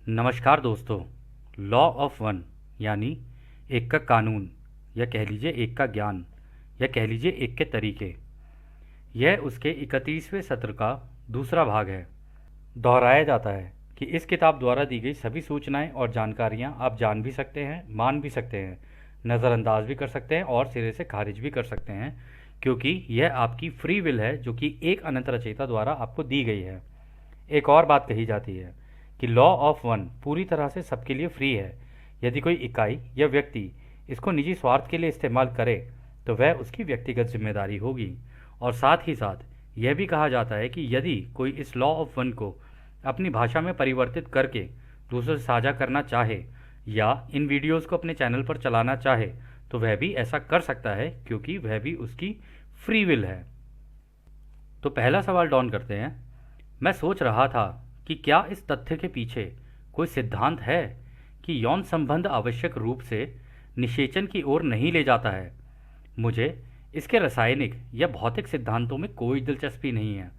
नमस्कार दोस्तों। Law of one यानी एक का कानून, या कह लीजिए एक का ज्ञान, या कह लीजिए एक के तरीके, यह उसके 31वें सत्र का दूसरा भाग है। दोहराया जाता है कि इस किताब द्वारा दी गई सभी सूचनाएं और जानकारियां आप जान भी सकते हैं, मान भी सकते हैं, नज़रअंदाज भी कर सकते हैं और सिरे से खारिज भी कर सकते हैं, क्योंकि यह आपकी फ्री विल है जो कि एक अनंत रचयिता द्वारा आपको दी गई है। एक और बात कही जाती है कि लॉ ऑफ वन पूरी तरह से सबके लिए फ्री है। यदि कोई इकाई या व्यक्ति इसको निजी स्वार्थ के लिए इस्तेमाल करे तो वह उसकी व्यक्तिगत जिम्मेदारी होगी। और साथ ही साथ यह भी कहा जाता है कि यदि कोई इस लॉ ऑफ वन को अपनी भाषा में परिवर्तित करके दूसरों से साझा करना चाहे या इन वीडियोस को अपने चैनल पर चलाना चाहे तो वह भी ऐसा कर सकता है, क्योंकि वह भी उसकी फ्री विल है। तो पहला सवाल डॉन करते हैं। मैं सोच रहा था कि क्या इस तथ्य के पीछे कोई सिद्धांत है कि यौन संबंध आवश्यक रूप से निषेचन की ओर नहीं ले जाता है। मुझे इसके रासायनिक या भौतिक सिद्धांतों में कोई दिलचस्पी नहीं है।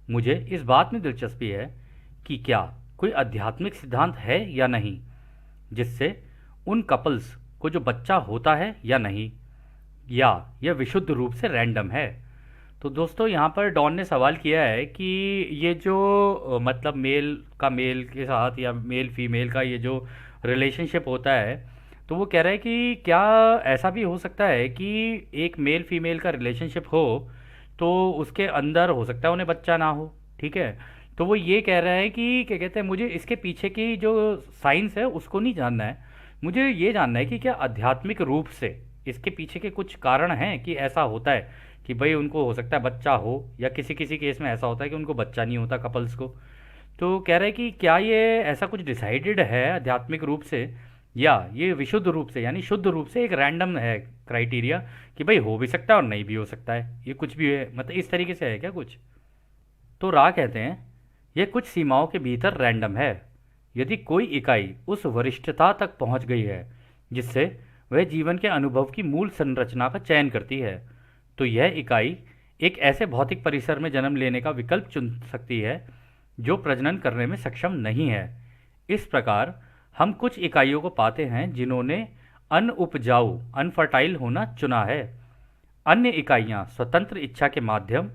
मुझे इस बात में दिलचस्पी है कि क्या कोई आध्यात्मिक सिद्धांत है या नहीं, जिससे उन कपल्स को जो बच्चा होता है या नहीं, या यह विशुद्ध रूप से रैंडम है। तो दोस्तों यहाँ पर डॉन ने सवाल किया है कि ये जो मतलब मेल का मेल के साथ या मेल फीमेल का ये जो रिलेशनशिप होता है, तो वो कह रहा है कि क्या ऐसा भी हो सकता है कि एक मेल फीमेल का रिलेशनशिप हो तो उसके अंदर हो सकता है उन्हें बच्चा ना हो। ठीक है, तो वो ये कह रहा है कि क्या कहते हैं, मुझे इसके पीछे की जो साइंस है उसको नहीं जानना है, मुझे ये जानना है कि क्या आध्यात्मिक रूप से इसके पीछे के कुछ कारण हैं कि ऐसा होता है कि भाई उनको हो सकता है बच्चा हो, या किसी किसी केस में ऐसा होता है कि उनको बच्चा नहीं होता कपल्स को। तो कह रहे हैं कि क्या ये ऐसा कुछ डिसाइडेड है आध्यात्मिक रूप से, या ये विशुद्ध रूप से यानी शुद्ध रूप से एक रैंडम है क्राइटेरिया कि भाई हो भी सकता है और नहीं भी हो सकता है, ये कुछ भी है, मतलब इस तरीके से है क्या कुछ। तो रा कहते हैं यह कुछ सीमाओं के भीतर रैंडम है। यदि कोई इकाई उस वरिष्ठता तक पहुंच गई है जिससे वह जीवन के अनुभव की मूल संरचना का चयन करती है, तो यह इकाई एक ऐसे भौतिक परिसर में जन्म लेने का विकल्प चुन सकती है जो प्रजनन करने में सक्षम नहीं है। इस प्रकार हम कुछ इकाइयों को पाते हैं जिन्होंने अनउपजाऊ अनफर्टाइल होना चुना है। अन्य इकाइयां स्वतंत्र इच्छा के माध्यम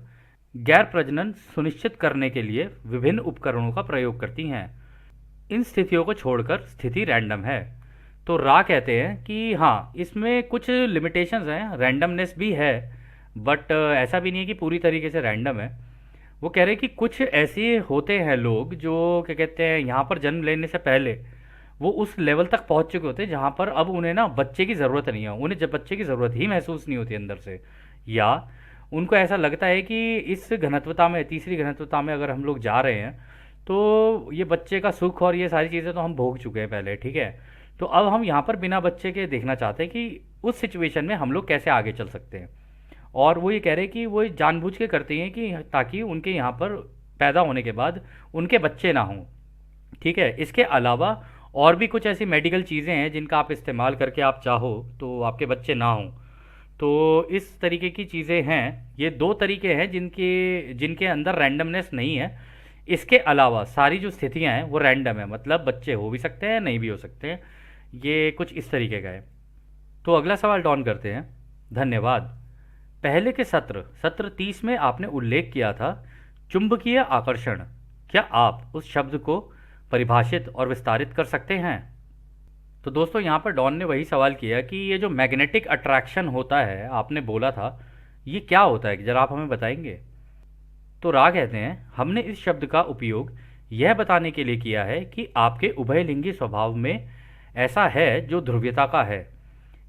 गैर प्रजनन सुनिश्चित करने के लिए विभिन्न उपकरणों का प्रयोग करती हैं। इन स्थितियों को छोड़कर स्थिति रैंडम है। तो रा कहते हैं कि हाँ, इसमें कुछ लिमिटेशंस हैं, रैंडमनेस भी है, बट ऐसा भी नहीं है कि पूरी तरीके से रैंडम है। वो कह रहे हैं कि कुछ ऐसे होते हैं लोग जो क्या कहते हैं यहाँ पर जन्म लेने से पहले वो उस लेवल तक पहुँच चुके होते हैं जहाँ पर अब उन्हें ना बच्चे की ज़रूरत नहीं है, उन्हें जब बच्चे की ज़रूरत ही महसूस नहीं होती अंदर से, या उनको ऐसा लगता है कि इस घनत्वता में, तीसरी घनत्वता में अगर हम लोग जा रहे हैं तो ये बच्चे का सुख और ये सारी चीज़ें तो हम भोग चुके हैं पहले। ठीक है, तो अब हम यहाँ पर बिना बच्चे के देखना चाहते हैं कि उस सिचुएशन में हम लोग कैसे आगे चल सकते हैं। और वो ये कह रहे हैं कि वो जानबूझ के करते हैं कि ताकि उनके यहाँ पर पैदा होने के बाद उनके बच्चे ना हों। ठीक है, इसके अलावा और भी कुछ ऐसी मेडिकल चीज़ें हैं जिनका आप इस्तेमाल करके आप चाहो तो आपके बच्चे ना हों। तो इस तरीके की चीज़ें हैं, ये दो तरीके हैं जिनके जिनके अंदर रैंडमनेस नहीं है। इसके अलावा सारी जो स्थितियां हैं वो रैंडम है, मतलब बच्चे हो भी सकते हैं नहीं भी हो सकते हैं। ये कुछ इस तरीके का है। तो अगला सवाल डॉन करते हैं। धन्यवाद। पहले के सत्र 30 में आपने उल्लेख किया था चुंबकीय आकर्षण। क्या आप उस शब्द को परिभाषित और विस्तारित कर सकते हैं। तो दोस्तों यहाँ पर डॉन ने वही सवाल किया कि ये जो मैग्नेटिक अट्रैक्शन होता है आपने बोला था, ये क्या होता है, जरा आप हमें बताएंगे। तो रा कहते हैं हमने इस शब्द का उपयोग यह बताने के लिए किया है कि आपके उभयलिंगी स्वभाव में ऐसा है जो ध्रुवीयता का है।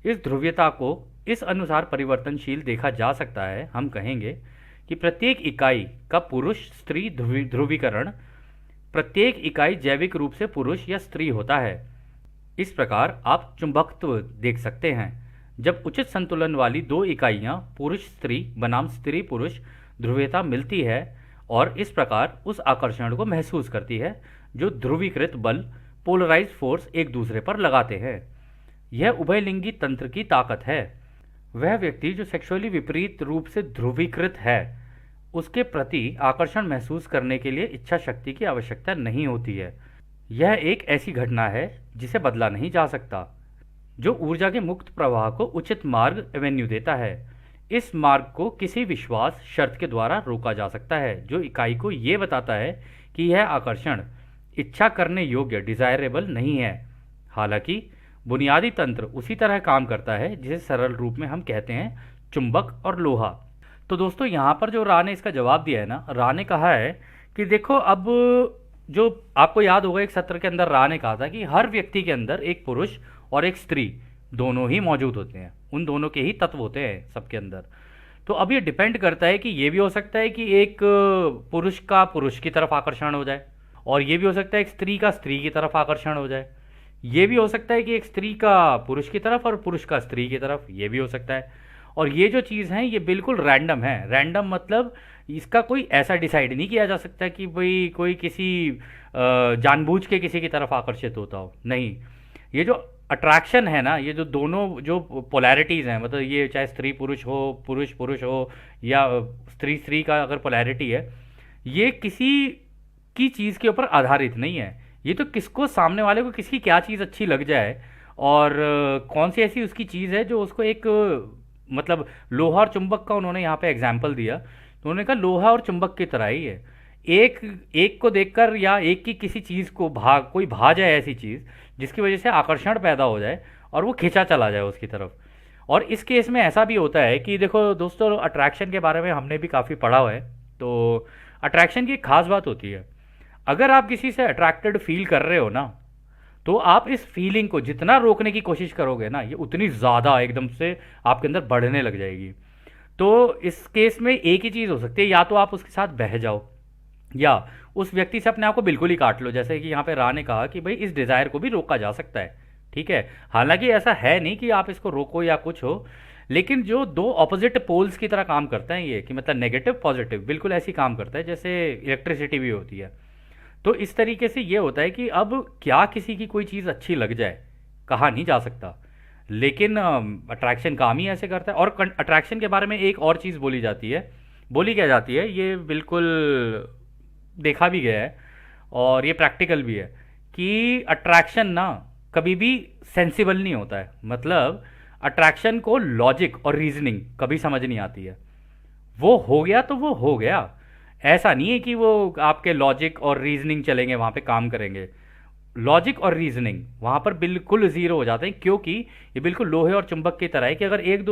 इस ध्रुवीयता को इस अनुसार परिवर्तनशील देखा जा सकता है। हम कहेंगे कि प्रत्येक इकाई का पुरुष स्त्री ध्रुवीकरण प्रत्येक इकाई जैविक रूप से पुरुष या स्त्री होता है। इस प्रकार आप चुंबकत्व देख सकते हैं जब उचित संतुलन वाली दो इकाइयां पुरुष स्त्री बनाम स्त्री पुरुष ध्रुवीयता मिलती है और इस प्रकार उस आकर्षण को महसूस करती है जो ध्रुवीकृत बल पोलराइज फोर्स एक दूसरे पर लगाते हैं। यह उभयलिंगी तंत्र की ताकत है। वह व्यक्ति जो सेक्सुअली विपरीत रूप से ध्रुवीकृत है उसके प्रति आकर्षण महसूस करने के लिए इच्छा शक्ति की आवश्यकता नहीं होती है। यह एक ऐसी घटना है जिसे बदला नहीं जा सकता, जो ऊर्जा के मुक्त प्रवाह को उचित मार्ग एवेन्यू देता है। इस मार्ग को किसी विश्वास शर्त के द्वारा रोका जा सकता है, जो इकाई को ये बताता है कि यह आकर्षण इच्छा करने योग्य डिजायरेबल नहीं है। हालांकि बुनियादी तंत्र उसी तरह काम करता है जिसे सरल रूप में हम कहते हैं चुंबक और लोहा। तो दोस्तों यहाँ पर जो रा ने इसका जवाब दिया है ना, रा ने कहा है कि देखो, अब जो आपको याद होगा एक सत्र के अंदर रा ने कहा था कि हर व्यक्ति के अंदर एक पुरुष और एक स्त्री दोनों ही मौजूद होते हैं, उन दोनों के ही तत्व होते हैं सबके अंदर। तो अब ये डिपेंड करता है कि ये भी हो सकता है कि एक पुरुष का पुरुष की तरफ आकर्षण हो जाए, और ये भी हो सकता है एक स्त्री का स्त्री की तरफ आकर्षण हो जाए। ये भी हो सकता है कि एक स्त्री का पुरुष की तरफ और पुरुष का स्त्री की तरफ, ये भी हो सकता है। और ये जो चीज़ है ये बिल्कुल रैंडम है। रैंडम मतलब इसका कोई ऐसा डिसाइड नहीं किया जा सकता कि भाई कोई किसी जानबूझ के किसी की तरफ आकर्षित होता हो, नहीं। ये जो अट्रैक्शन है ना, ये जो दोनों जो पोलैरिटीज़ हैं, मतलब ये चाहे स्त्री पुरुष हो, पुरुष पुरुष हो, या स्त्री स्त्री का अगर पोलैरिटी है, ये किसी की चीज़ के ऊपर आधारित नहीं है। ये तो किसको, सामने वाले को किसकी क्या चीज़ अच्छी लग जाए, और कौन सी ऐसी उसकी चीज़ है जो उसको एक मतलब लोहा और चुंबक का उन्होंने यहाँ पे एग्जाम्पल दिया, तो उन्होंने कहा लोहा और चुंबक की तरह ही है। एक एक को देखकर या एक की किसी चीज़ को कोई भा जाए, ऐसी चीज़ जिसकी वजह से आकर्षण पैदा हो जाए और वो खींचा चला जाए उसकी तरफ। और इस केस में ऐसा भी होता है कि देखो दोस्तों, अट्रैक्शन के बारे में हमने भी काफ़ी पढ़ा हुआ है। तो अट्रैक्शन की एक खास बात होती है, अगर आप किसी से अट्रैक्टेड फील कर रहे हो ना, तो आप इस फीलिंग को जितना रोकने की कोशिश करोगे ना, ये उतनी ज़्यादा एकदम से आपके अंदर बढ़ने लग जाएगी। तो इस केस में एक ही चीज़ हो सकती है, या तो आप उसके साथ बह जाओ, या उस व्यक्ति से अपने आप को बिल्कुल ही काट लो। जैसे कि यहाँ पे रा ने कहा कि भाई इस डिज़ायर को भी रोका जा सकता है, ठीक है। हालांकि ऐसा है नहीं कि आप इसको रोको या कुछ हो, लेकिन जो दो ऑपोजिट पोल्स की तरह काम करते हैं ये, कि मतलब नेगेटिव पॉजिटिव, बिल्कुल ऐसी काम करता है जैसे इलेक्ट्रिसिटी भी होती है। तो इस तरीके से ये होता है कि अब क्या किसी की कोई चीज़ अच्छी लग जाए, कहा नहीं जा सकता, लेकिन अट्रैक्शन काम ही ऐसे करता है। और अट्रैक्शन के बारे में एक और चीज़ बोली जाती है, बोली क्या जाती है, ये बिल्कुल देखा भी गया है और ये प्रैक्टिकल भी है, कि अट्रैक्शन ना कभी भी सेंसिबल नहीं होता है। मतलब अट्रैक्शन को लॉजिक और रीजनिंग कभी समझ नहीं आती है। वो हो गया तो वो हो गया, ऐसा नहीं है कि वो आपके लॉजिक और रीजनिंग चलेंगे वहाँ पे काम करेंगे। लॉजिक और रीजनिंग वहाँ पर बिल्कुल ज़ीरो हो जाते हैं, क्योंकि ये बिल्कुल लोहे और चुंबक की तरह है कि अगर एक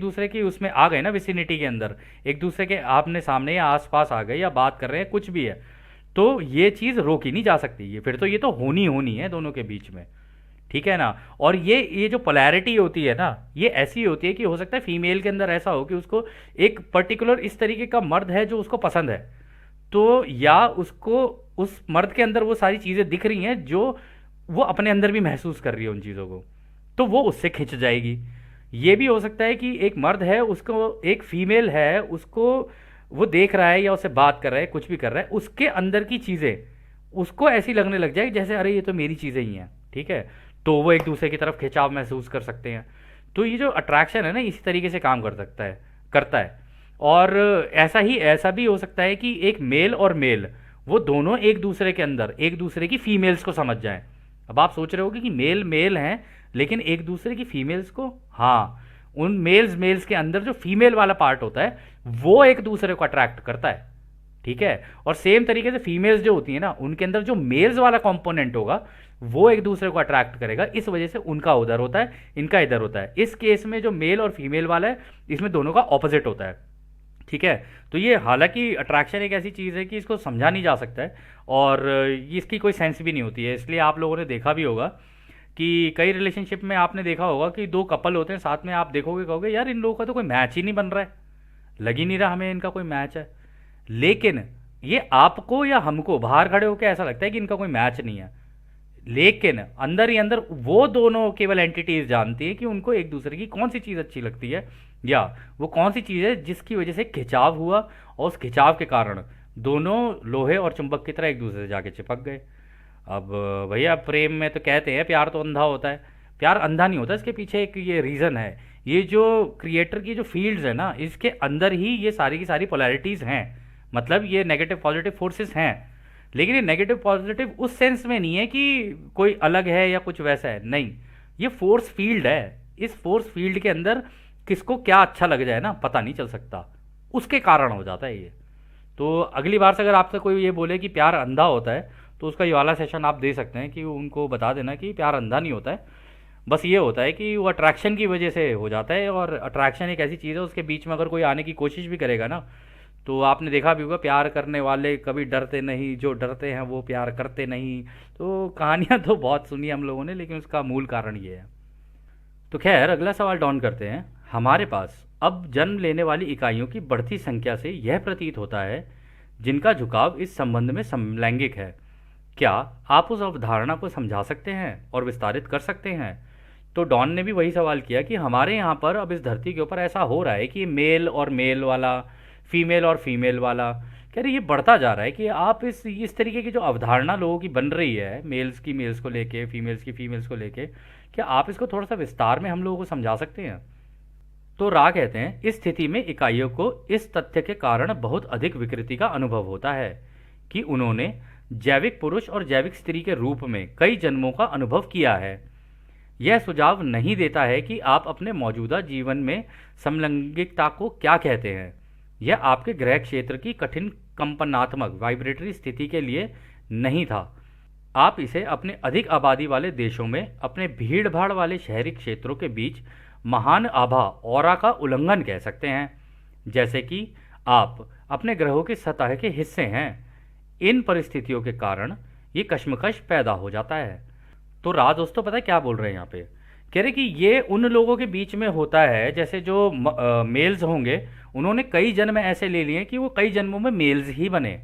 दूसरे की उसमें आ गए ना, विसिनिटी के अंदर, एक दूसरे के आमने सामने या आसपास आ गए या बात कर रहे हैं, कुछ भी है, तो ये चीज़ रोकी नहीं जा सकती। ये फिर तो ये तो होनी होनी है दोनों के बीच में, ठीक है ना। और ये जो पोलैरिटी होती है ना, ये ऐसी होती है कि हो सकता है फीमेल के अंदर ऐसा हो कि उसको एक पर्टिकुलर इस तरीके का मर्द है जो उसको पसंद है, तो या उसको उस मर्द के अंदर वो सारी चीज़ें दिख रही हैं जो वो अपने अंदर भी महसूस कर रही है उन चीज़ों को, तो वो उससे खिंच जाएगी। ये भी हो सकता है कि एक मर्द है, उसको एक फीमेल है, उसको वो देख रहा है या उससे बात कर रहा है, कुछ भी कर रहा है, उसके अंदर की चीज़ें उसको ऐसी लगने लग जाएगी जैसे अरे ये तो मेरी चीज़ें ही हैं, ठीक है। तो वो एक दूसरे की तरफ खिंचाव महसूस कर सकते हैं। तो ये जो अट्रैक्शन है ना, इसी तरीके से काम करता है। और ऐसा भी हो सकता है कि एक मेल और मेल, वो दोनों एक दूसरे के अंदर एक दूसरे की फीमेल्स को समझ जाएं। अब आप सोच रहे होगे कि मेल मेल हैं लेकिन एक दूसरे की फीमेल्स को, हाँ, उन मेल्स के अंदर जो फीमेल वाला पार्ट होता है वो एक दूसरे को अट्रैक्ट करता है, ठीक है। और सेम तरीके से फीमेल्स जो होती है ना, उनके अंदर जो मेल्स वाला कंपोनेंट होगा वो एक दूसरे को अट्रैक्ट करेगा। इस वजह से उनका उधर होता है, इनका इधर होता है। इस केस में जो मेल और फीमेल वाला है, इसमें दोनों का ऑपोजिट होता है, ठीक है। तो ये हालांकि अट्रैक्शन एक ऐसी चीज़ है कि इसको समझा नहीं जा सकता है और इसकी कोई सेंस भी नहीं होती है। इसलिए आप लोगों ने देखा भी होगा कि कई रिलेशनशिप में आपने देखा होगा कि दो कपल होते हैं साथ में, आप देखोगे कहोगे यार इन लोगों का तो कोई मैच ही नहीं बन रहा है, लग ही नहीं रहा हमें इनका कोई मैच है। लेकिन ये आपको या हमको बाहर खड़े होकर ऐसा लगता है कि इनका कोई मैच नहीं है, लेकिन अंदर ही अंदर वो दोनों केवल एंटिटीज जानती है कि उनको एक दूसरे की कौन सी चीज़ अच्छी लगती है, या वो कौन सी चीज़ है जिसकी वजह से खिंचाव हुआ, और उस खिंचाव के कारण दोनों लोहे और चुंबक की तरह एक दूसरे से जाके चिपक गए। अब भैया प्रेम में तो कहते हैं प्यार तो अंधा होता है, प्यार अंधा नहीं होता, इसके पीछे एक ये रीज़न है। ये जो क्रिएटर की जो फील्ड्स है ना, इसके अंदर ही ये सारी की सारी पोलैरिटीज़ हैं, मतलब ये नेगेटिव पॉजिटिव फोर्सेस हैं। लेकिन ये नेगेटिव पॉजिटिव उस सेंस में नहीं है कि कोई अलग है या कुछ वैसा है, नहीं, ये फोर्स फील्ड है। इस फोर्स फील्ड के अंदर किसको क्या अच्छा लग जाए ना पता नहीं चल सकता, उसके कारण हो जाता है ये। तो अगली बार से अगर आपसे कोई ये बोले कि प्यार अंधा होता है, तो उसका ये वाला सेशन आप दे सकते हैं कि उनको बता देना कि प्यार अंधा नहीं होता है, बस ये होता है कि वो अट्रैक्शन की वजह से हो जाता है। और अट्रैक्शन एक ऐसी चीज़ है, उसके बीच में अगर कोई आने की कोशिश भी करेगा ना, तो आपने देखा भी होगा, प्यार करने वाले कभी डरते नहीं, जो डरते हैं वो प्यार करते नहीं। तो कहानियाँ तो बहुत सुनी हम लोगों ने, लेकिन उसका मूल कारण ये है। तो खैर अगला सवाल डॉन करते हैं। हमारे पास अब जन्म लेने वाली इकाइयों की बढ़ती संख्या से यह प्रतीत होता है जिनका झुकाव इस संबंध में समलैंगिक है। क्या आप उस अवधारणा को समझा सकते हैं और विस्तारित कर सकते हैं? तो डॉन ने भी वही सवाल किया कि हमारे यहाँ पर अब इस धरती के ऊपर ऐसा हो रहा है कि मेल और मेल वाला, फीमेल और फीमेल वाला, कह रहे ये बढ़ता जा रहा है कि आप इस तरीके की जो अवधारणा लोगों की बन रही है, मेल्स की मेल्स को लेके, फीमेल्स की फीमेल्स को लेके, क्या आप इसको थोड़ा सा विस्तार में हम लोगों को समझा सकते हैं? तो रा कहते हैं इस स्थिति में इकाइयों को इस तथ्य के कारण बहुत अधिक विकृति का अनुभव होता है कि उन्होंने जैविक पुरुष और जैविक स्त्री के रूप में कई जन्मों का अनुभव किया है। यह सुझाव नहीं देता है कि आप अपने मौजूदा जीवन में समलैंगिकता को क्या कहते हैं। यह आपके ग्रह क्षेत्र की कठिन कंपनात्मक वाइब्रेटरी स्थिति के लिए नहीं था। आप इसे अपने अधिक आबादी वाले देशों में अपने भीड़ भाड़ वाले शहरी क्षेत्रों के बीच महान आभा ऑरा का उल्लंघन कह सकते हैं। जैसे कि आप अपने ग्रहों की सतह के हिस्से हैं। इन परिस्थितियों के कारण ये कश्मकश पैदा हो जाता है। तो दोस्तों पता है क्या बोल रहे हैं यहाँ पे? कह रहे कि ये उन लोगों के बीच में होता है जैसे जो मेल्स होंगे, उन्होंने कई जन्म ऐसे ले लिए कि वो कई जन्मों में मेल्स ही बने,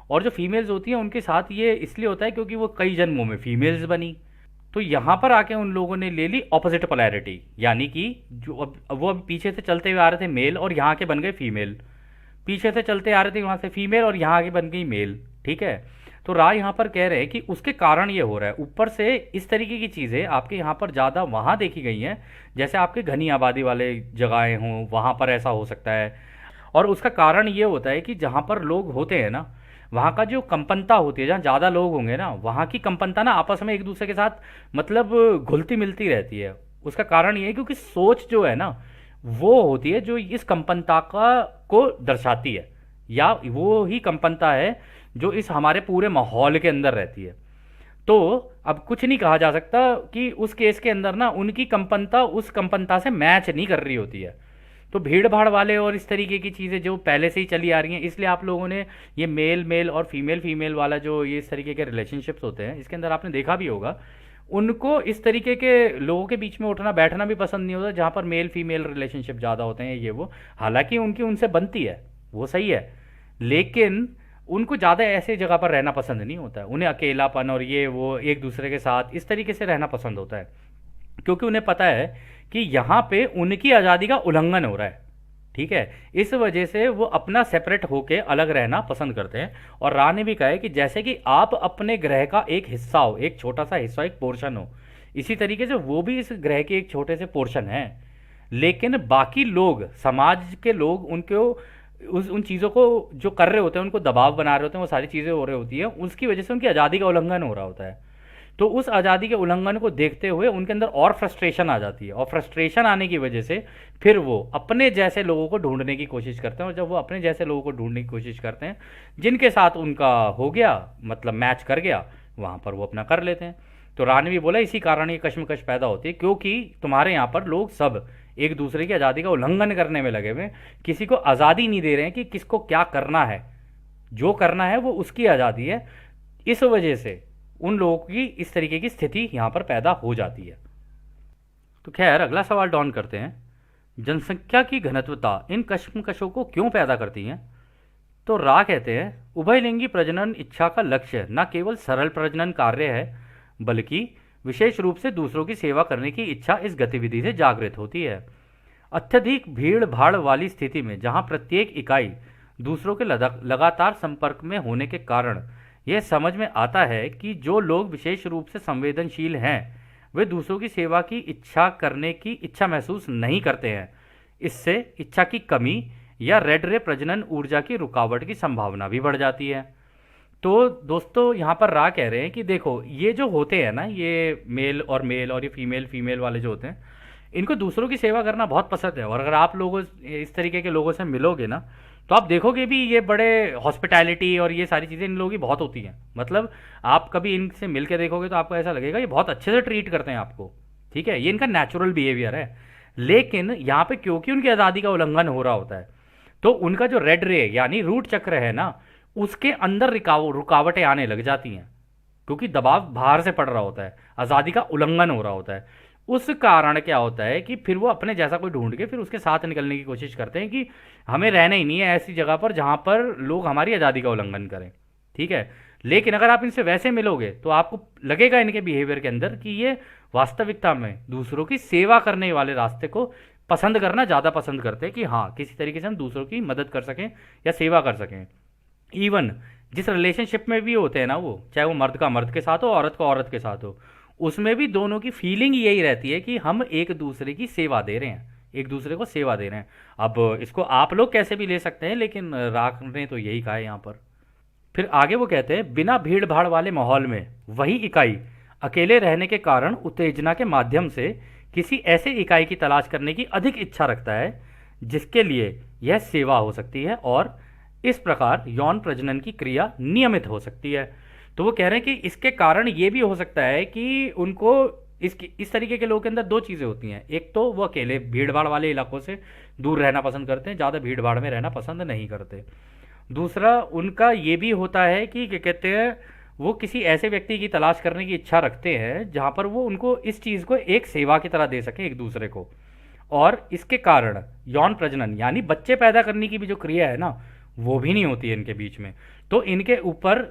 और जो फीमेल्स होती हैं उनके साथ ये इसलिए होता है क्योंकि वो कई जन्मों में फीमेल्स बनी। तो यहाँ पर आके उन लोगों ने ले ली ऑपोजिट पोलैरिटी, यानी कि जो अब वो पीछे से चलते हुए आ रहे थे मेल और यहाँ के बन गए फीमेल, पीछे से चलते आ रहे थे वहाँ से फीमेल और यहाँ आगे बन गई मेल। ठीक है, तो यहाँ पर कह रहे हैं कि उसके कारण ये हो रहा है। ऊपर से इस तरीके की चीज़ें आपके यहाँ पर ज़्यादा वहाँ देखी गई हैं, जैसे आपके घनी आबादी वाले जगहें हों वहाँ पर ऐसा हो सकता है। और उसका कारण ये होता है कि जहाँ पर लोग होते हैं ना, वहाँ का जो कंपनता होती है, जहाँ ज़्यादा लोग होंगे ना, वहाँ की कंपनता ना आपस में एक दूसरे के साथ मतलब घुलती मिलती रहती है। उसका कारण ये है क्योंकि सोच जो है ना वो होती है जो इस कंपनता का को दर्शाती है, या वो ही कंपनता है जो इस हमारे पूरे माहौल के अंदर रहती है। तो अब कुछ नहीं कहा जा सकता कि उस केस के अंदर ना उनकी कंपनता उस कंपनता से मैच नहीं कर रही होती है। तो भीड़ भाड़ वाले और इस तरीके की चीज़ें जो पहले से ही चली आ रही हैं, इसलिए आप लोगों ने ये मेल मेल और फीमेल फीमेल वाला जो ये इस तरीके के रिलेशनशिप्स होते हैं, इसके अंदर आपने देखा भी होगा, उनको इस तरीके के लोगों के बीच में उठना बैठना भी पसंद नहीं होता जहाँ पर मेल फीमेल रिलेशनशिप ज़्यादा होते हैं ये वो। हालांकि उनकी उनसे बनती है, वो सही है, लेकिन उनको ज़्यादा ऐसे जगह पर रहना पसंद नहीं होता है। उन्हें अकेलापन और ये वो एक दूसरे के साथ इस तरीके से रहना पसंद होता है, क्योंकि उन्हें पता है कि यहाँ पे उनकी आज़ादी का उल्लंघन हो रहा है। ठीक है, इस वजह से वो अपना सेपरेट होके अलग रहना पसंद करते हैं। और ने भी कहा है कि जैसे कि आप अपने ग्रह का एक हिस्सा हो, एक छोटा सा हिस्सा, एक पोर्शन हो, इसी तरीके से वो भी इस ग्रह के एक छोटे से पोर्शन है। लेकिन बाकी लोग, समाज के लोग, उनको उन चीज़ों को जो कर रहे होते हैं, उनको दबाव बना रहे होते हैं, वो सारी चीज़ें हो रही होती हैं, उसकी वजह से उनकी आज़ादी का उल्लंघन हो रहा होता है। तो उस आज़ादी के उल्लंघन को देखते हुए उनके अंदर और फ्रस्ट्रेशन आ जाती है, और फ्रस्ट्रेशन आने की वजह से फिर वो अपने जैसे लोगों को ढूंढने की कोशिश करते हैं। और जब वो अपने जैसे लोगों को ढूंढने की कोशिश करते हैं जिनके साथ उनका हो गया, मतलब मैच कर गया, वहाँ पर वो अपना कर लेते हैं। तो ने भी बोला इसी कारण ये कश्मकश पैदा होती है, क्योंकि तुम्हारे यहाँ पर लोग सब एक दूसरे की आज़ादी का उल्लंघन करने में लगे हुए, किसी को आज़ादी नहीं दे रहे हैं कि किसको क्या करना है। जो करना है वो उसकी आज़ादी है। इस वजह से उन लोगों की इस तरीके की स्थिति यहाँ पर पैदा हो जाती है। तो खैर अगला सवाल डॉन करते हैं, जनसंख्या की घनत्वता इन कश्मकशों को क्यों पैदा करती है? तो कहते हैं उभयलिंगी प्रजनन इच्छा का लक्ष्य न केवल सरल प्रजनन कार्य है, बल्कि विशेष रूप से दूसरों की सेवा करने की इच्छा इस गतिविधि से जागृत होती है। अत्यधिक भीड़ भाड़ वाली स्थिति में जहाँ प्रत्येक इकाई दूसरों के लगातार संपर्क में होने के कारण यह समझ में आता है कि जो लोग विशेष रूप से संवेदनशील हैं वे दूसरों की सेवा की इच्छा करने की इच्छा महसूस नहीं करते हैं। इससे इच्छा की कमी या रेड रे प्रजनन ऊर्जा की रुकावट की संभावना भी बढ़ जाती है। तो दोस्तों यहाँ पर रा कह रहे हैं कि देखो ये जो होते हैं ना, ये मेल और ये फीमेल फीमेल वाले जो होते हैं, इनको दूसरों की सेवा करना बहुत पसंद है। और अगर आप लोगों इस तरीके के लोगों से मिलोगे ना, तो आप देखोगे भी ये बड़े हॉस्पिटैलिटी और ये सारी चीज़ें इन लोगों की बहुत होती हैं। मतलब आप कभी इनसे मिल के देखोगे तो आपको ऐसा लगेगा ये बहुत अच्छे से ट्रीट करते हैं आपको। ठीक है, ये इनका नेचुरल बिहेवियर है। लेकिन यहाँ पे क्योंकि उनकी आज़ादी का उल्लंघन हो रहा होता है, तो उनका जो रेड रे यानी रूट चक्र है ना, उसके अंदर रुकावटें आने लग जाती हैं, क्योंकि दबाव बाहर से पड़ रहा होता है, आज़ादी का उल्लंघन हो रहा होता है। उस कारण क्या होता है कि फिर वो अपने जैसा कोई ढूंढ के फिर उसके साथ निकलने की कोशिश करते हैं कि हमें रहना ही नहीं है ऐसी जगह पर जहाँ पर लोग हमारी आज़ादी का उल्लंघन करें। ठीक है, लेकिन अगर आप इनसे वैसे मिलोगे तो आपको लगेगा इनके बिहेवियर के अंदर कि ये वास्तविकता में दूसरों की सेवा करने वाले रास्ते को पसंद करना ज़्यादा पसंद करते हैं, कि हाँ किसी तरीके से हम दूसरों की मदद कर सकें या सेवा कर सकें। इवन जिस रिलेशनशिप में भी होते हैं ना, वो चाहे वो मर्द का मर्द के साथ हो, औरत का औरत के साथ हो, उसमें भी दोनों की फीलिंग यही रहती है कि हम एक दूसरे की सेवा दे रहे हैं, एक दूसरे को सेवा दे रहे हैं। अब इसको आप लोग कैसे भी ले सकते हैं, लेकिन राख ने तो यही कहा है यहाँ पर। फिर आगे वो कहते हैं बिना भीड़ भाड़ वाले माहौल में वही इकाई अकेले रहने के कारण उत्तेजना के माध्यम से किसी ऐसे इकाई की तलाश करने की अधिक इच्छा रखता है जिसके लिए यह सेवा हो सकती है, और इस प्रकार यौन प्रजनन की क्रिया नियमित हो सकती है। तो वो कह रहे हैं कि इसके कारण ये भी हो सकता है कि उनको इस तरीके के लोगों के अंदर दो चीज़ें होती हैं। एक तो वो अकेले भीड़ भाड़ वाले इलाकों से दूर रहना पसंद करते हैं, ज़्यादा भीड़ भाड़ में रहना पसंद नहीं करते। दूसरा उनका ये भी होता है कि क्या कहते हैं, वो किसी ऐसे व्यक्ति की तलाश करने की इच्छा रखते हैं जहाँ पर वो उनको इस चीज़ को एक सेवा की तरह दे सके एक दूसरे को। और इसके कारण यौन प्रजनन यानी बच्चे पैदा करने की भी जो क्रिया है ना, वो भी नहीं होती है इनके बीच में। तो इनके ऊपर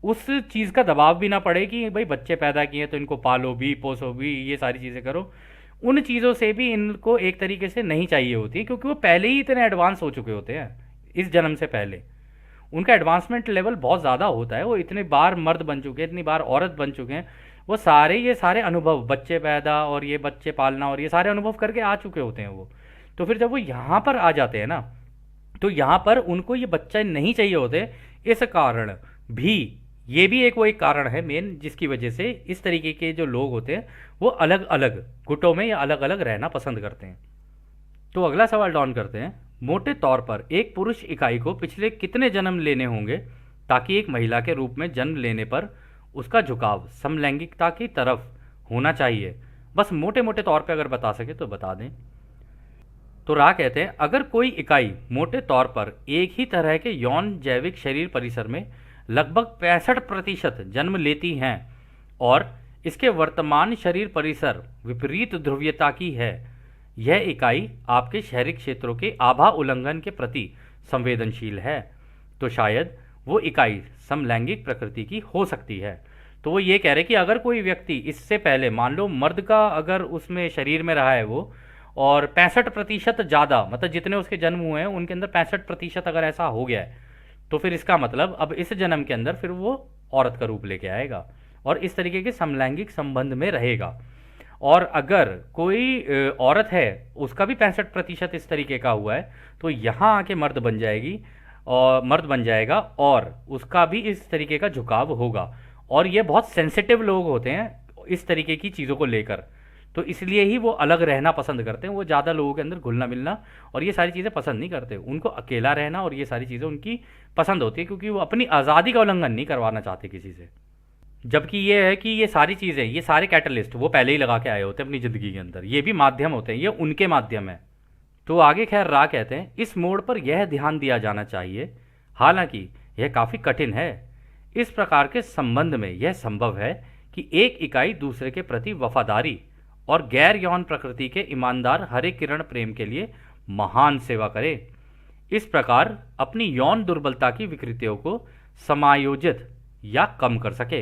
उस चीज़ का दबाव भी ना पड़े कि भाई बच्चे पैदा किए तो इनको पालो भी पोसो भी ये सारी चीज़ें करो। उन चीज़ों से भी इनको एक तरीके से नहीं चाहिए होती है, क्योंकि वो पहले ही इतने एडवांस हो चुके होते हैं इस जन्म से पहले। उनका एडवांसमेंट लेवल बहुत ज़्यादा होता है, वो इतने बार मर्द बन चुके हैं, इतनी बार औरत बन चुके हैं, वो सारे ये सारे अनुभव बच्चे पैदा और ये बच्चे पालना और ये सारे अनुभव करके आ चुके होते हैं वो। तो फिर जब वो यहाँ पर आ जाते हैं ना, तो यहाँ पर उनको ये बच्चे नहीं चाहिए होते। इस कारण भी ये भी एक वो एक कारण है मेन जिसकी वजह से इस तरीके के जो लोग होते हैं वो अलग अलग गुटों में या अलग अलग रहना पसंद करते हैं। तो अगला सवाल डॉन करते हैं, मोटे तौर पर एक पुरुष इकाई को पिछले कितने जन्म लेने होंगे ताकि एक महिला के रूप में जन्म लेने पर उसका झुकाव समलैंगिकता की तरफ होना चाहिए? बस मोटे मोटे तौर पे अगर बता सके तो बता दें। तो रा कहते हैं अगर कोई इकाई मोटे तौर पर एक ही तरह के यौन जैविक शरीर परिसर में लगभग 65% जन्म लेती हैं और इसके वर्तमान शरीर परिसर विपरीत ध्रुवीयता की है, यह इकाई आपके शहरी क्षेत्रों के आभा उल्लंघन के प्रति संवेदनशील है, तो शायद वो इकाई समलैंगिक प्रकृति की हो सकती है। तो वो ये कह रहे कि अगर कोई व्यक्ति इससे पहले मान लो मर्द का अगर उसमें शरीर में रहा है वो, और 65% ज़्यादा मतलब जितने उसके जन्म हुए हैं उनके अंदर 65% अगर ऐसा हो गया है, तो फिर इसका मतलब अब इस जन्म के अंदर फिर वो औरत का रूप लेके आएगा और इस तरीके के समलैंगिक संबंध में रहेगा। और अगर कोई औरत है उसका भी 65% इस तरीके का हुआ है, तो यहाँ आके मर्द बन जाएगी और मर्द बन जाएगा और उसका भी इस तरीके का झुकाव होगा। और ये बहुत सेंसिटिव लोग होते हैं इस तरीके की चीज़ों को लेकर, तो इसलिए ही वो अलग रहना पसंद करते हैं। वो ज़्यादा लोगों के अंदर घुलना मिलना और ये सारी चीज़ें पसंद नहीं करते, उनको अकेला रहना और ये सारी चीज़ें उनकी पसंद होती है, क्योंकि वो अपनी आज़ादी का उल्लंघन नहीं करवाना चाहते किसी से। जबकि ये है कि ये सारी चीज़ें ये सारे कैटलिस्ट वो पहले ही लगा के आए होते हैं अपनी ज़िंदगी के अंदर, ये भी माध्यम होते हैं, ये उनके माध्यम है। तो आगे खैर रा कहते हैं इस मोड़ पर यह ध्यान दिया जाना चाहिए, हालांकि यह काफ़ी कठिन है। इस प्रकार के संबंध में यह संभव है कि एक इकाई दूसरे के प्रति वफादारी और गैर यौन प्रकृति के ईमानदार हरे किरण प्रेम के लिए महान सेवा करे, इस प्रकार अपनी यौन दुर्बलता की विकृतियों को समायोजित या कम कर सके।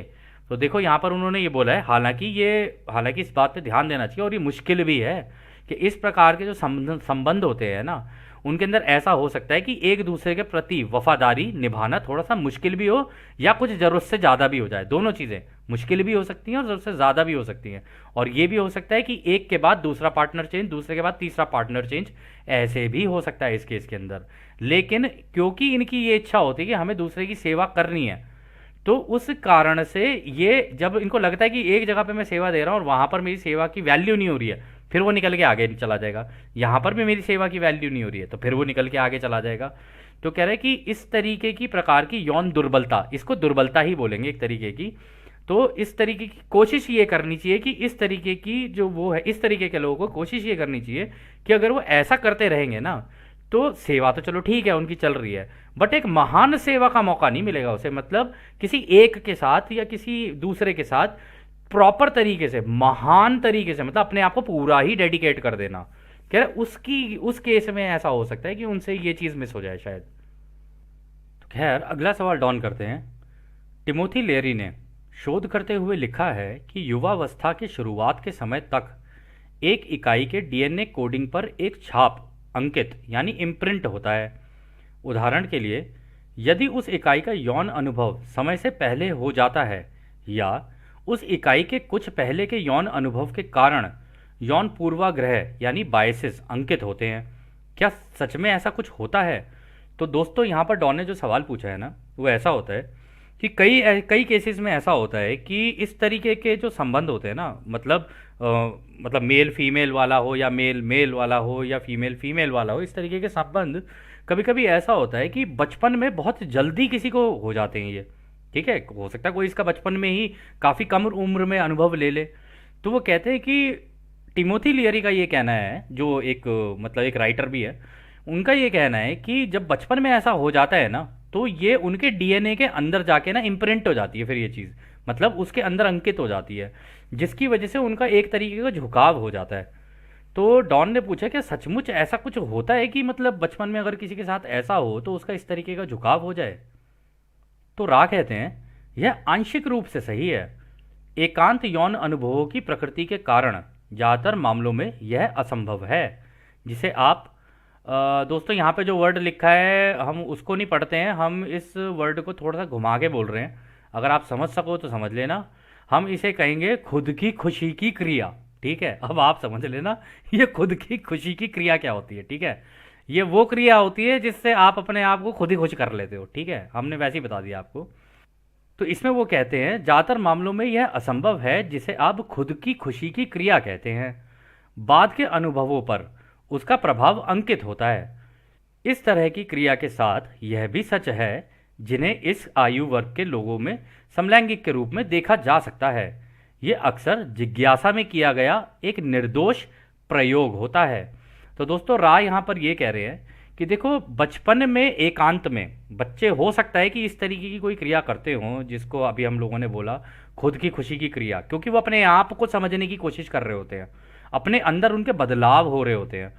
तो देखो यहाँ पर उन्होंने ये बोला है, हालांकि इस बात पे ध्यान देना चाहिए और ये मुश्किल भी है कि इस प्रकार के जो संबंध होते हैं ना, उनके अंदर ऐसा हो सकता है कि एक दूसरे के प्रति वफादारी निभाना थोड़ा सा मुश्किल भी हो या कुछ ज़रूरत से ज़्यादा भी हो जाए। दोनों चीज़ें मुश्किल भी हो सकती हैं और ज़रूरत से ज़्यादा भी हो सकती हैं। और ये भी हो सकता है कि एक के बाद दूसरा पार्टनर चेंज, दूसरे के बाद तीसरा पार्टनर चेंज, ऐसे भी हो सकता है इस केस के अंदर। लेकिन क्योंकि इनकी ये इच्छा होती है कि हमें दूसरे की सेवा करनी है, तो उस कारण से ये जब इनको लगता है कि एक जगह पे मैं सेवा दे रहा हूँ और वहाँ पर मेरी सेवा की वैल्यू नहीं हो रही है, फिर वो निकल के आगे चला जाएगा। यहाँ पर भी मेरी सेवा की वैल्यू नहीं हो रही है तो फिर वो निकल के आगे चला जाएगा। तो कह रहे हैं कि इस तरीके की प्रकार की यौन दुर्बलता, इसको दुर्बलता ही बोलेंगे एक तरीके की। तो इस तरीके की कोशिश ये करनी चाहिए कि इस तरीके की जो वो है, इस तरीके के लोगों को कोशिश ये करनी चाहिए कि अगर वो ऐसा करते रहेंगे ना, तो सेवा तो चलो ठीक है उनकी चल रही है, बट एक महान सेवा का मौका नहीं मिलेगा उसे। मतलब किसी एक के साथ या किसी दूसरे के साथ प्रॉपर तरीके से, महान तरीके से, मतलब अपने आप को पूरा ही डेडिकेट कर देना, कह रहे उसकी उस केस में ऐसा हो सकता है कि उनसे ये चीज़ मिस हो जाए शायद। तो खैर अगला सवाल डॉन करते हैं। टिमोथी लेरी ने शोध करते हुए लिखा है कि युवावस्था के शुरुआत के समय तक एक इकाई के डीएनए कोडिंग पर एक छाप अंकित यानी इम्प्रिंट होता है। उदाहरण के लिए, यदि उस इकाई का यौन अनुभव समय से पहले हो जाता है या उस इकाई के कुछ पहले के यौन अनुभव के कारण यौन पूर्वाग्रह यानी बायसेस अंकित होते हैं। क्या सच में ऐसा कुछ होता है? तो दोस्तों यहाँ पर डॉन ने जो सवाल पूछा है ना, वो ऐसा होता है कि कई कई केसेस में ऐसा होता है कि इस तरीके के जो संबंध होते हैं ना, मतलब मतलब मेल फीमेल वाला हो या मेल मेल वाला हो या फीमेल फीमेल वाला हो, इस तरीके के संबंध कभी कभी ऐसा होता है कि बचपन में बहुत जल्दी किसी को हो जाते हैं ये। ठीक है, हो सकता है कोई इसका बचपन में ही काफ़ी कम उम्र में अनुभव ले ले। तो वो कहते हैं कि टिमोथी लियरी का ये कहना है, जो एक मतलब एक राइटर भी है, उनका ये कहना है कि जब बचपन में ऐसा हो जाता है ना, तो ये उनके डीएनए के अंदर जाके ना इम्प्रिंट हो जाती है फिर ये चीज़, मतलब उसके अंदर अंकित हो जाती है, जिसकी वजह से उनका एक तरीके का झुकाव हो जाता है। तो डॉन ने पूछा कि सचमुच ऐसा कुछ होता है कि मतलब बचपन में अगर किसी के साथ ऐसा हो तो उसका इस तरीके का झुकाव हो जाए? तो रा कहते हैं यह आंशिक रूप से सही है। एकांत यौन अनुभवों की प्रकृति के कारण ज़्यादातर मामलों में यह असंभव है। जिसे आप दोस्तों यहाँ पे जो वर्ड लिखा है हम उसको नहीं पढ़ते हैं, हम इस वर्ड को थोड़ा सा घुमा के बोल रहे हैं। अगर आप समझ सको तो समझ लेना। हम इसे कहेंगे खुद की खुशी की क्रिया। ठीक है, अब आप समझ लेना ये खुद की खुशी की क्रिया क्या होती है। ठीक है, ये वो क्रिया होती है जिससे आप अपने आप को खुद ही खुश कर लेते हो। ठीक है, हमने वैसे ही बता दिया आपको। तो इसमें वो कहते हैं ज़्यादातर मामलों में यह असंभव है जिसे आप खुद की खुशी की क्रिया कहते हैं। बाद के अनुभवों पर उसका प्रभाव अंकित होता है। इस तरह की क्रिया के साथ यह भी सच है जिन्हें इस आयु वर्ग के लोगों में समलैंगिक के रूप में देखा जा सकता है। ये अक्सर जिज्ञासा में किया गया एक निर्दोष प्रयोग होता है। तो दोस्तों राय यहाँ पर ये कह रहे हैं कि देखो बचपन में एकांत में बच्चे हो सकता है कि इस तरीके की कोई क्रिया करते हों जिसको अभी हम लोगों ने बोला खुद की खुशी की क्रिया, क्योंकि वो अपने आप को समझने की कोशिश कर रहे होते हैं, अपने अंदर उनके बदलाव हो रहे होते हैं।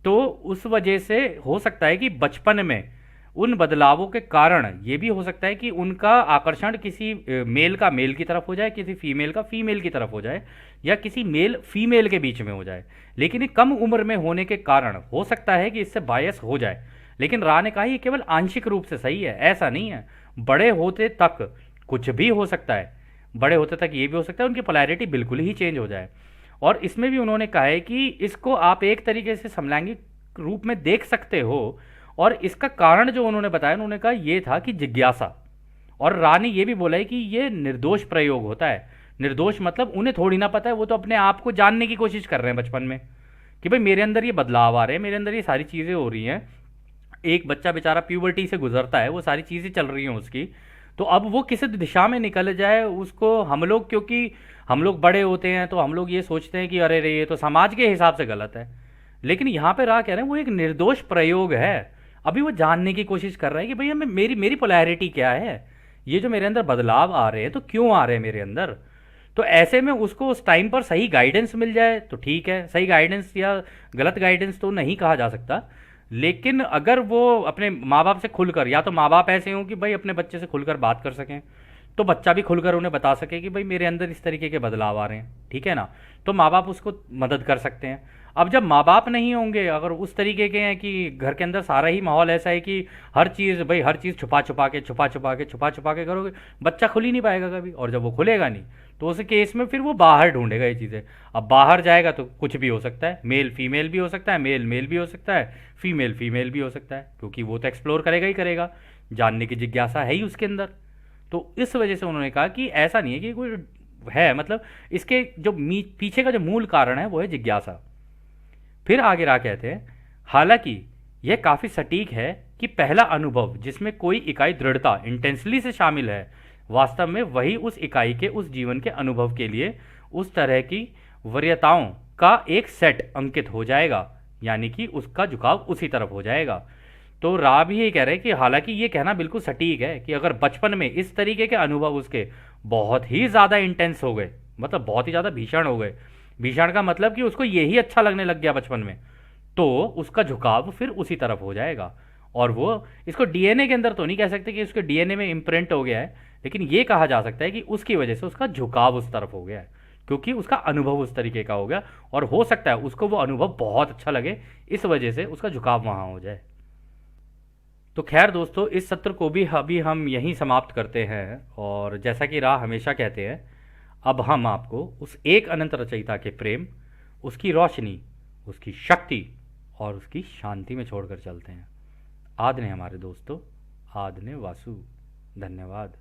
तो उस वजह से हो सकता है कि बचपन में उन बदलावों के कारण ये भी हो सकता है कि उनका आकर्षण किसी मेल का मेल की तरफ हो जाए, किसी फीमेल का फीमेल की तरफ हो जाए, या किसी मेल फीमेल के बीच में हो जाए। लेकिन ये कम उम्र में होने के कारण हो सकता है कि इससे बायस हो जाए। लेकिन रा ने कहा ये केवल आंशिक रूप से सही है, ऐसा नहीं है। बड़े होते तक कुछ भी हो सकता है, बड़े होते तक ये भी हो सकता है उनकी पोलैरिटी बिल्कुल ही चेंज हो जाए। और इसमें भी उन्होंने कहा है कि इसको आप एक तरीके से समलैंगिक रूप में देख सकते हो। और इसका कारण जो उन्होंने बताया, उन्होंने कहा ये था कि जिज्ञासा। और रा ने ये भी बोला है कि ये निर्दोष प्रयोग होता है। निर्दोष मतलब उन्हें थोड़ी ना पता है, वो तो अपने आप को जानने की कोशिश कर रहे हैं बचपन में कि भाई मेरे अंदर ये बदलाव आ रहे हैं, मेरे अंदर ये सारी चीज़ें हो रही हैं। एक बच्चा बेचारा प्यूबर्टी से गुजरता है, वो सारी चीज़ें चल रही हैं उसकी, तो अब वो किस दिशा में निकल जाए उसको हम लोग, क्योंकि हम लोग बड़े होते हैं तो हम लोग ये सोचते हैं कि अरे रे ये तो समाज के हिसाब से गलत है। लेकिन यहाँ पे राह कह रहे हैं वो एक निर्दोष प्रयोग है। अभी वो जानने की कोशिश कर रहा है कि भैया मैं मेरी मेरी पोलैरिटी क्या है, ये जो मेरे अंदर बदलाव आ रहे हैं तो क्यों आ रहे हैं मेरे अंदर। तो ऐसे में उसको उस टाइम पर सही गाइडेंस मिल जाए तो ठीक है, सही गाइडेंस या गलत गाइडेंस तो नहीं कहा जा सकता। लेकिन अगर वो अपने माँ बाप से खुलकर, या तो माँ बाप ऐसे हों कि भाई अपने बच्चे से खुलकर बात कर सकें, तो बच्चा भी खुलकर उन्हें बता सके कि भाई मेरे अंदर इस तरीके के बदलाव आ रहे हैं, ठीक है ना, तो माँ बाप उसको मदद कर सकते हैं। अब जब माँ बाप नहीं होंगे, अगर उस तरीके के हैं कि घर के अंदर सारा ही माहौल ऐसा है कि हर चीज़ भाई हर चीज़ छुपा छुपा के करोगे, बच्चा खुल ही नहीं पाएगा कभी। और जब वो खुलेगा नहीं तो उस केस में फिर वो बाहर ढूंढेगा ये चीज़ें। अब बाहर जाएगा तो कुछ भी हो सकता है, मेल फीमेल भी हो सकता है, मेल मेल भी हो सकता है, फीमेल फीमेल भी हो सकता है, क्योंकि वो तो एक्सप्लोर करेगा ही करेगा, जानने की जिज्ञासा है ही उसके अंदर। तो इस वजह से उन्होंने कहा कि ऐसा नहीं है कि कोई है, मतलब इसके जो पीछे का जो मूल कारण है वो है जिज्ञासा। फिर आगे रा कहते हैं, हालांकि यह काफ़ी सटीक है कि पहला अनुभव जिसमें कोई इकाई दृढ़ता इंटेंसली से शामिल है, वास्तव में वही उस इकाई के उस जीवन के अनुभव के लिए उस तरह की वरीयताओं का एक सेट अंकित हो जाएगा, यानी कि उसका झुकाव उसी तरफ हो जाएगा। तो रा भी यही कह रहे हैं कि हालांकि ये कहना बिल्कुल सटीक है कि अगर बचपन में इस तरीके के अनुभव उसके बहुत ही ज़्यादा इंटेंस हो गए, मतलब बहुत ही ज़्यादा भीषण हो गए, भीषण का मतलब कि उसको यही अच्छा लगने लग गया बचपन में, तो उसका झुकाव फिर उसी तरफ हो जाएगा। और वो इसको डीएनए के अंदर तो नहीं कह सकते कि उसके डीएनए में इम्प्रिंट हो गया है, लेकिन ये कहा जा सकता है कि उसकी वजह से उसका झुकाव उस तरफ हो गया है, क्योंकि उसका अनुभव उस तरीके का हो गया, और हो सकता है उसको वो अनुभव बहुत अच्छा लगे, इस वजह से उसका झुकाव वहाँ हो जाए। तो खैर दोस्तों, इस सत्र को भी अभी हम यहीं समाप्त करते हैं, और जैसा कि राह हमेशा कहते हैं, अब हम आपको उस एक अनंत रचयिता के प्रेम, उसकी रोशनी, उसकी शक्ति और उसकी शांति में छोड़कर चलते हैं। आदने हमारे दोस्तों, आदने वासु। धन्यवाद।